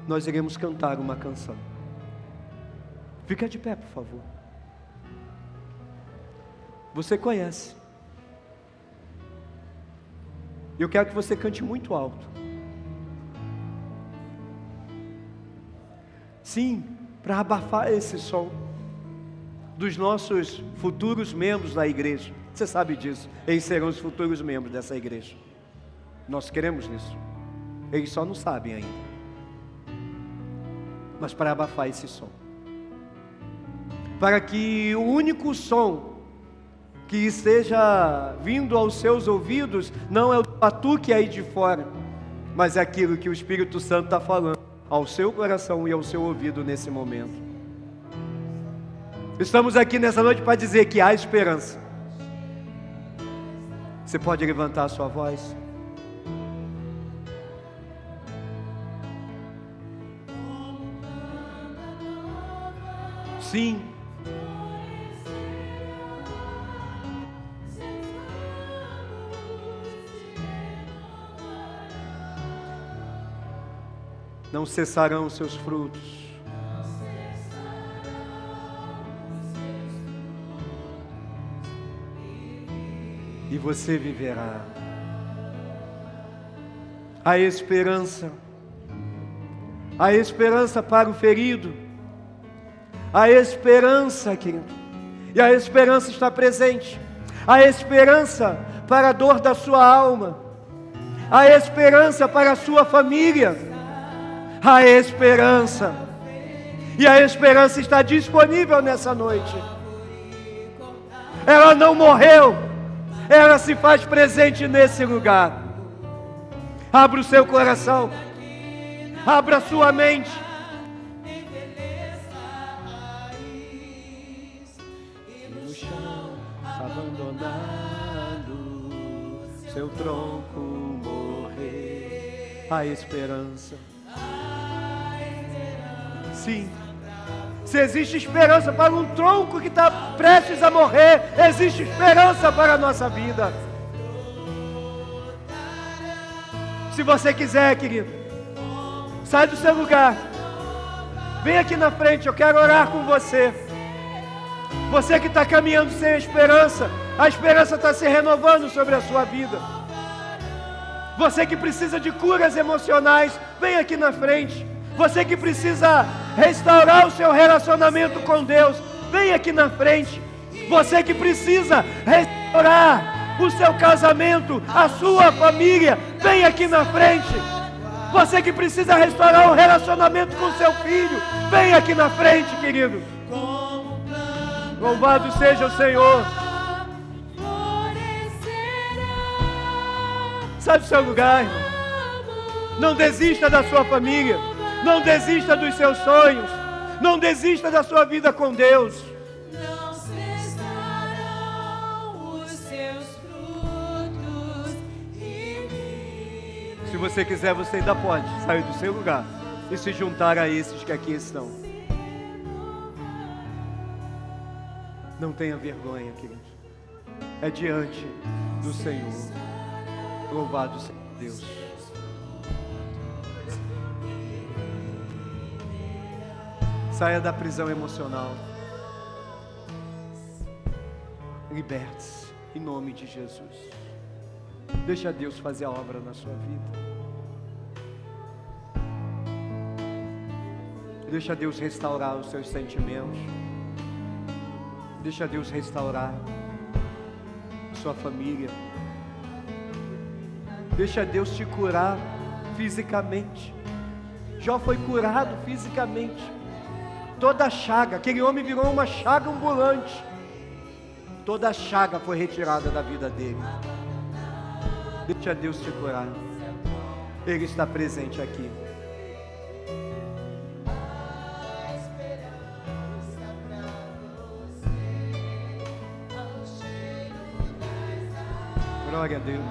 Nós iremos cantar uma canção. Fica de pé, por favor. Você conhece. Eu quero que você cante muito alto. Sim, para abafar esse som dos nossos futuros membros da igreja. Você sabe disso. Eles serão os futuros membros dessa igreja. Nós queremos isso. Eles só não sabem ainda. Mas para abafar esse som, para que o único som que esteja vindo aos seus ouvidos não é o batuque aí de fora, mas é aquilo que o Espírito Santo está falando ao seu coração e ao seu ouvido nesse momento. Estamos aqui nessa noite para dizer que há esperança. Você pode levantar a sua voz? Sim. Não cessarão os seus frutos. E você viverá. A esperança para o ferido. A esperança, querido, e a esperança está presente, a esperança para a dor da sua alma, a esperança para a sua família, a esperança, e a esperança está disponível nessa noite. Ela não morreu, ela se faz presente nesse lugar. Abra o seu coração, abra a sua mente. Seu tronco morrer, a esperança. Sim, se existe esperança para um tronco que está prestes a morrer, existe esperança para a nossa vida. Se você quiser, querido, sai do seu lugar, vem aqui na frente, eu quero orar com você. Você que está caminhando sem esperança, a esperança está se renovando sobre a sua vida. Você que precisa de curas emocionais, vem aqui na frente. Você que precisa restaurar o seu relacionamento com Deus, vem aqui na frente. Você que precisa restaurar o seu casamento, a sua família, vem aqui na frente. Você que precisa restaurar o relacionamento com seu filho, vem aqui na frente, querido. Louvado seja o Senhor. Sai do seu lugar, irmão. Não desista da sua família. Não desista dos seus sonhos. Não desista da sua vida com Deus. Se você quiser, você ainda pode sair do seu lugar e se juntar a esses que aqui estão. Não tenha vergonha, querido. É diante do Senhor. Louvado seja Deus. Saia da prisão emocional. Liberte-se em nome de Jesus. Deixa Deus fazer a obra na sua vida. Deixa Deus restaurar os seus sentimentos. Deixa Deus restaurar a sua família. Deixa Deus te curar fisicamente. Jó foi curado fisicamente. Toda a chaga, aquele homem virou uma chaga ambulante. Toda a chaga foi retirada da vida dele. Deixa Deus te curar. Ele está presente aqui. Glória a Deus.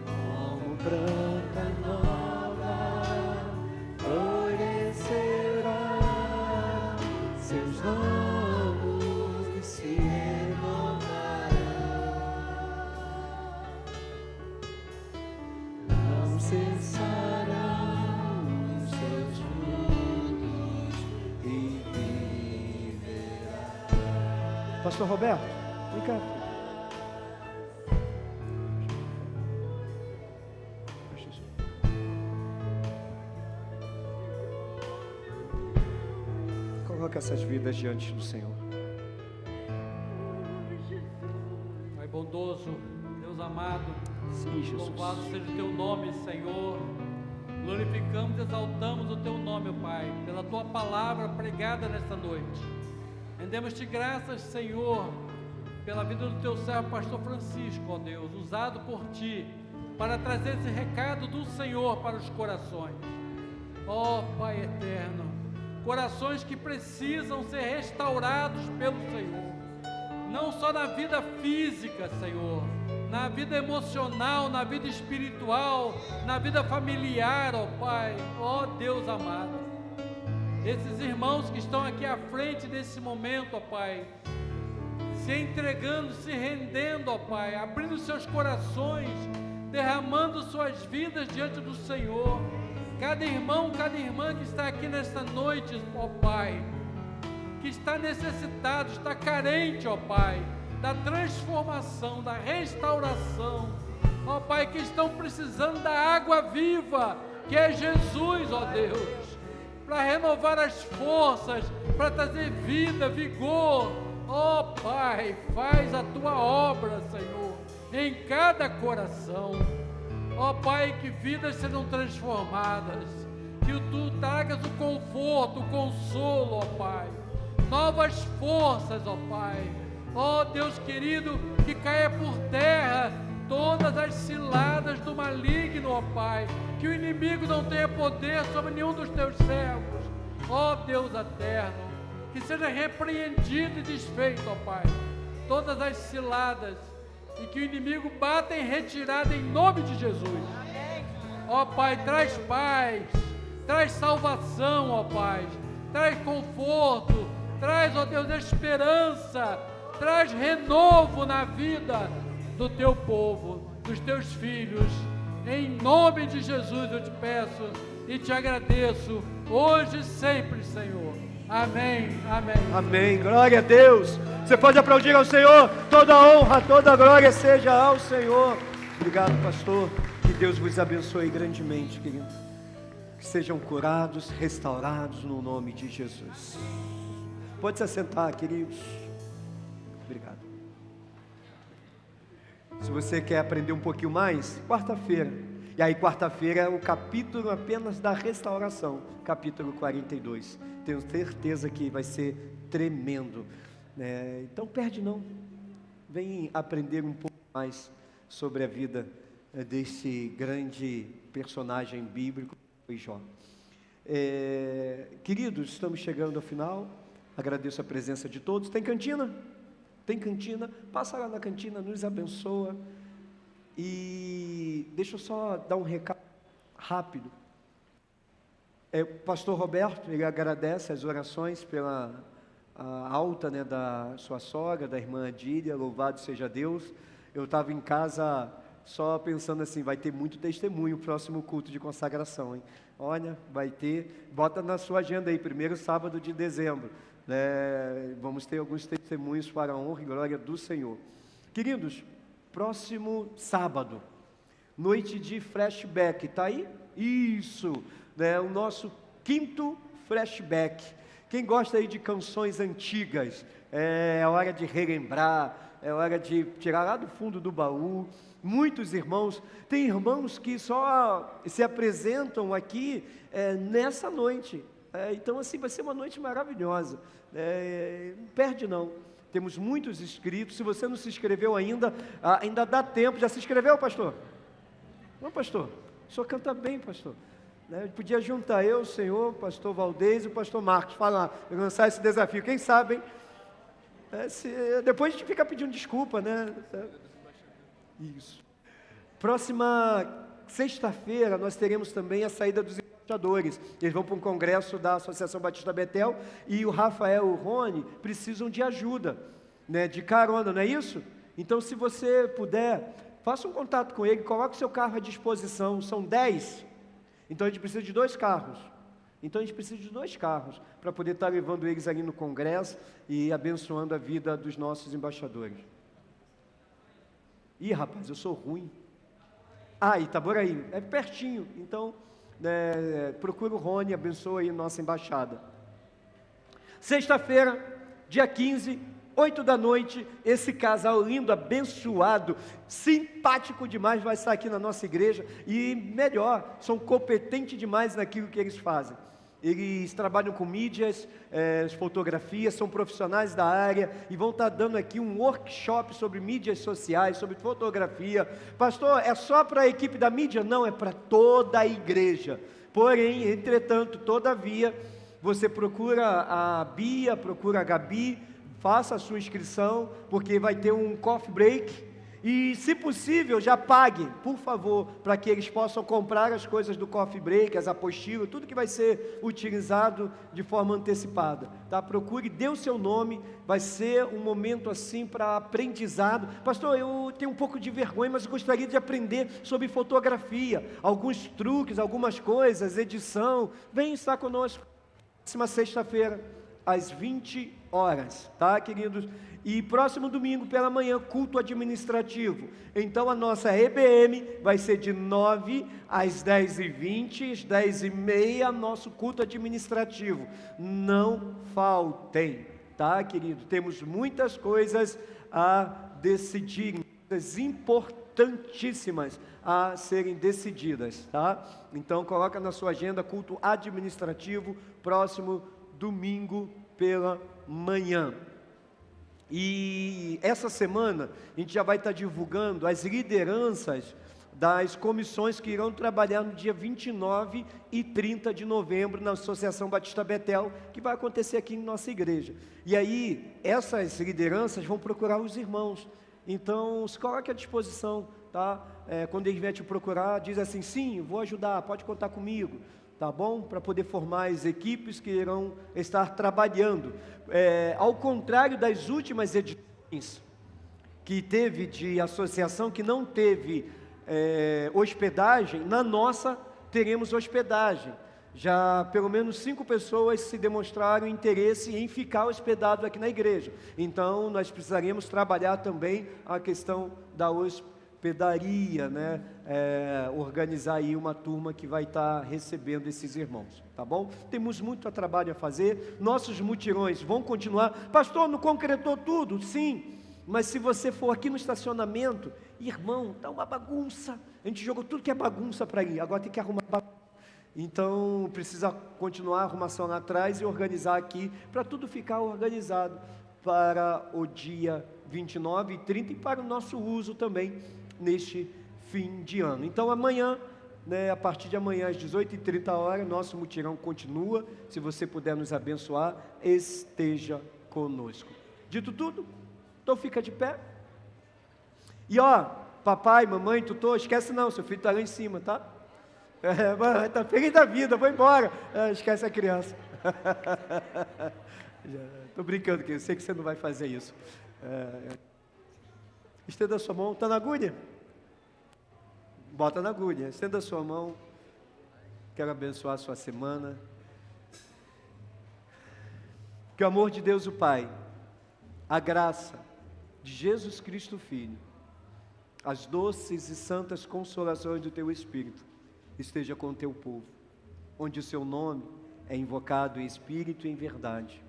Como branca nova florescerá, seus ramos se renovarão, não cessarão os seus frutos e viverá. Pastor Roberto, vem cá. Coloca essas vidas diante do Senhor. Pai bondoso, Deus amado, Sim, Jesus. louvado seja o Teu nome, Senhor. Glorificamos e exaltamos o Teu nome, Pai, pela Tua palavra pregada nesta noite. Rendemos-te graças, Senhor, pela vida do Teu servo, Pastor Francisco, ó Deus, usado por Ti, para trazer esse recado do Senhor para os corações. Ó Pai eterno, corações que precisam ser restaurados pelo Senhor, não só na vida física, Senhor, na vida emocional, na vida espiritual, na vida familiar, ó Pai, ó Deus amado. Esses irmãos que estão aqui à frente nesse momento, ó Pai, se entregando, se rendendo, ó Pai, abrindo seus corações, derramando suas vidas diante do Senhor. Cada irmão, cada irmã que está aqui nesta noite, ó Pai, que está necessitado, está carente, ó Pai, da transformação, da restauração, ó Pai, que estão precisando da água viva, que é Jesus, ó Deus, para renovar as forças, para trazer vida, vigor. Ó Pai, faz a Tua obra, Senhor, em cada coração. Ó Pai, que vidas sejam transformadas, que Tu tragas o conforto, o consolo, ó Pai, novas forças, ó Pai. Ó Deus querido, que caia por terra todas as ciladas do maligno, ó Pai, que o inimigo não tenha poder sobre nenhum dos Teus servos. Ó Deus eterno, que seja repreendido e desfeito, ó Pai, todas as ciladas, e que o inimigo bata em retirada em nome de Jesus. Ó Pai, traz paz, traz salvação, ó Pai, traz conforto, traz, ó Deus, esperança, traz renovo na vida do Teu povo, dos Teus filhos. Em nome de Jesus eu te peço e te agradeço, hoje e sempre, Senhor. Amém, amém. Amém, glória a Deus. Você pode aplaudir ao Senhor. Toda honra, toda glória seja ao Senhor. Obrigado, pastor. Que Deus vos abençoe grandemente, querido. Que sejam curados, restaurados no nome de Jesus. Pode se assentar, queridos. Obrigado. Se você quer aprender um pouquinho mais, quarta-feira. E aí, quarta-feira é o capítulo apenas da restauração, capítulo 42. Tenho certeza que vai ser tremendo. Então, perde não. Vem aprender um pouco mais sobre a vida desse grande personagem bíblico, Jó. Queridos, estamos chegando ao final. Agradeço a presença de todos. Tem cantina? Tem cantina? Passa lá na cantina, nos abençoa. E deixa eu só dar um recado rápido. O pastor Roberto, ele agradece as orações pela alta, né, da sua sogra, da irmã Adília, louvado seja Deus. Eu estava em casa só pensando assim, vai ter muito testemunho o próximo culto de consagração, hein? Olha, vai ter, bota na sua agenda aí, primeiro sábado de dezembro, né? Vamos ter alguns testemunhos para a honra e glória do Senhor. Queridos, próximo sábado, noite de flashback, tá aí? Isso, né? O nosso 5º flashback. Quem gosta aí de canções antigas, é hora de relembrar, é hora de tirar lá do fundo do baú. Muitos irmãos, tem irmãos que só se apresentam aqui nessa noite. Então assim, vai ser uma noite maravilhosa. Não perde não. Temos muitos inscritos. Se você não se inscreveu ainda, ainda dá tempo. Já se inscreveu, pastor? Não, pastor? O senhor canta bem, pastor. Podia juntar eu, o senhor, o pastor Valdez e o pastor Marcos. Fala, lançar esse desafio. Quem sabe, hein? Depois a gente fica pedindo desculpa, né? Isso. Próxima sexta-feira nós teremos também a saída dos embaixadores. Eles vão para um congresso da Associação Batista Betel e o Rafael e o Rony precisam de ajuda, né, de carona, não é isso? Então, se você puder, faça um contato com ele, coloque o seu carro à disposição. São 10, então a gente precisa de 2 carros. Então a gente precisa de 2 carros para poder estar levando eles ali no congresso e abençoando a vida dos nossos embaixadores. Ih, rapaz, eu sou ruim. Itaboraí, é pertinho. Então, procura o Rony, abençoa aí a nossa embaixada. Sexta-feira, dia 15, 8 da noite, esse casal lindo, abençoado, simpático demais, vai estar aqui na nossa igreja. E melhor, são competentes demais naquilo que eles fazem. Eles trabalham com mídias, fotografias, são profissionais da área e vão estar dando aqui um workshop sobre mídias sociais, sobre fotografia. Pastor, é só para a equipe da mídia? Não, é para toda a igreja. Porém, entretanto, todavia, você procura a Bia, procura a Gabi, faça a sua inscrição, porque vai ter um coffee break. E, se possível, já pague, por favor, para que eles possam comprar as coisas do coffee break, as apostilas, tudo que vai ser utilizado de forma antecipada, tá? Procure, dê o seu nome, vai ser um momento assim para aprendizado. Pastor, eu tenho um pouco de vergonha, mas eu gostaria de aprender sobre fotografia, alguns truques, algumas coisas, edição. Vem estar conosco, próxima sexta-feira, às 20 horas, tá, queridos? E próximo domingo pela manhã, culto administrativo. Então a nossa EBM vai ser de 9 às 10h20, às 10h30, nosso culto administrativo. Não faltem, tá, querido? Temos muitas coisas a decidir, coisas importantíssimas a serem decididas, tá? Então coloca na sua agenda culto administrativo, próximo domingo pela manhã. E essa semana a gente já vai estar divulgando as lideranças das comissões que irão trabalhar no dia 29 e 30 de novembro na Associação Batista Betel, que vai acontecer aqui em nossa igreja. E aí, essas lideranças vão procurar os irmãos. Então, se coloque à disposição, tá? Quando ele vier te procurar, diz assim, sim, vou ajudar, pode contar comigo. Tá bom? Para poder formar as equipes que irão estar trabalhando. Ao contrário das últimas edições que teve de associação, que não teve hospedagem, na nossa teremos hospedagem. Já pelo menos 5 pessoas se demonstraram interesse em ficar hospedado aqui na igreja. Então nós precisaremos trabalhar também a questão da hospedaria, né? Organizar aí uma turma que vai estar recebendo esses irmãos, tá bom? Temos muito trabalho a fazer, nossos mutirões vão continuar. Pastor, não concretou tudo? Sim, mas se você for aqui no estacionamento, irmão, tá uma bagunça, a gente jogou tudo que é bagunça para ir, agora tem que arrumar bagunça. Então precisa continuar a arrumação lá atrás e organizar aqui, para tudo ficar organizado para o dia 29 e 30 e para o nosso uso também neste fim de ano. Então amanhã né? A partir de amanhã às 18h30, nosso mutirão continua. Se você puder nos abençoar, esteja conosco. Dito tudo, então fica de pé. E ó, papai, mamãe, tutor, esquece não, seu filho está lá em cima, tá? Está feliz da vida, vou embora. Esquece a criança. Estou brincando, que eu sei que você não vai fazer isso. Estenda a sua mão, está na agulha? Bota na agulha, estenda a sua mão. Quero abençoar a sua semana. Que o amor de Deus o Pai, a graça de Jesus Cristo Filho, as doces e santas consolações do Teu Espírito esteja com o Teu povo, onde o Seu nome é invocado em Espírito e em verdade,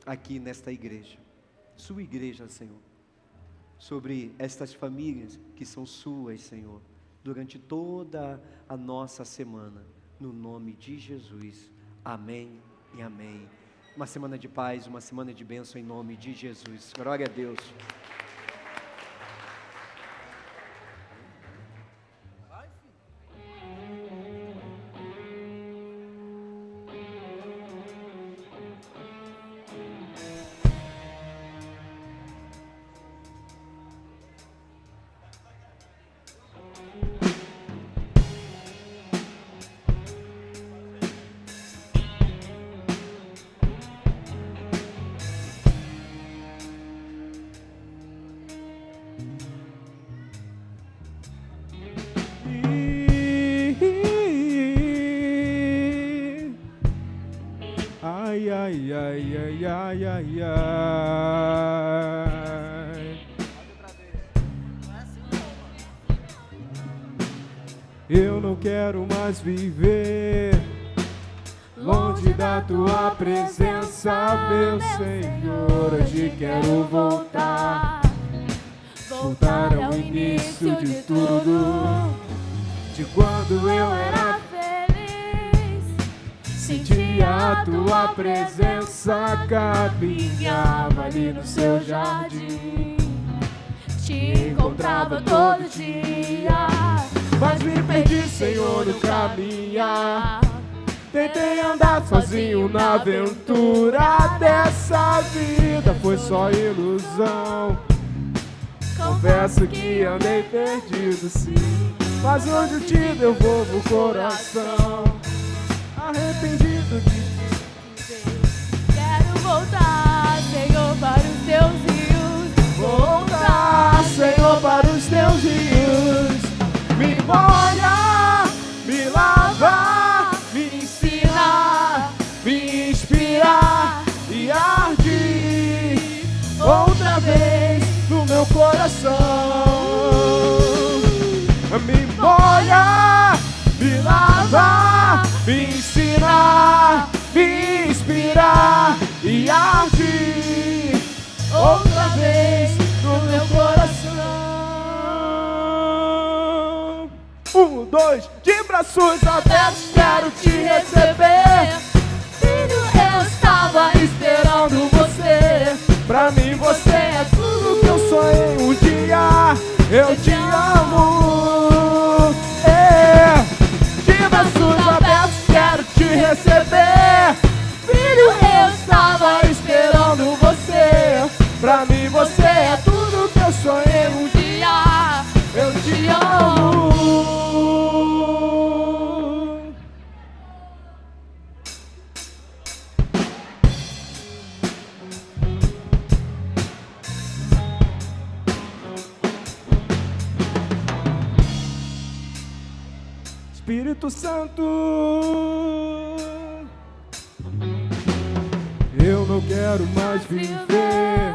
aqui nesta igreja, Sua igreja, Senhor, sobre estas famílias que são Suas, Senhor, durante toda a nossa semana, no nome de Jesus, amém e amém. Uma semana de paz, uma semana de bênção em nome de Jesus. Glória a Deus. Ai, ai, ai, ai, ai, ai, ai. Eu não quero mais viver longe da Tua presença, meu Senhor. Hoje quero voltar ao início de tudo, de quando eu era feliz, sentia a Tua presença, caminhava ali no Seu jardim, te encontrava todo dia, mas me perdi, Senhor, no caminhar. Tentei andar sozinho na aventura dessa vida, foi só ilusão. Confesso que andei perdido, sim, mas hoje te devolvo o coração, arrependido de ti. Quero voltar, Senhor, para os Teus rios. Voltar, Senhor, para os Teus rios. Me molha, me lava, me ensina, me inspira e arde outra vez no meu coração. Me molha, me lava, me ensina, me inspira e arde outra vez no meu coração. 1, 2, de braços abertos quero te receber. Filho, eu estava Esperando você, pra mim você é tudo que eu sonhei um dia. Eu te amo, de braços abertos quero te receber. Filho, eu estava Esperando você, pra mim você é tudo que eu sonhei um dia. Eu te amo. Espírito Santo, eu não quero mais viver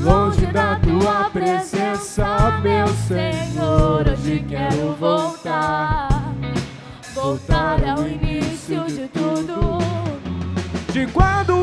longe da Tua presença, meu Senhor. Hoje quero voltar ao início de tudo, de quando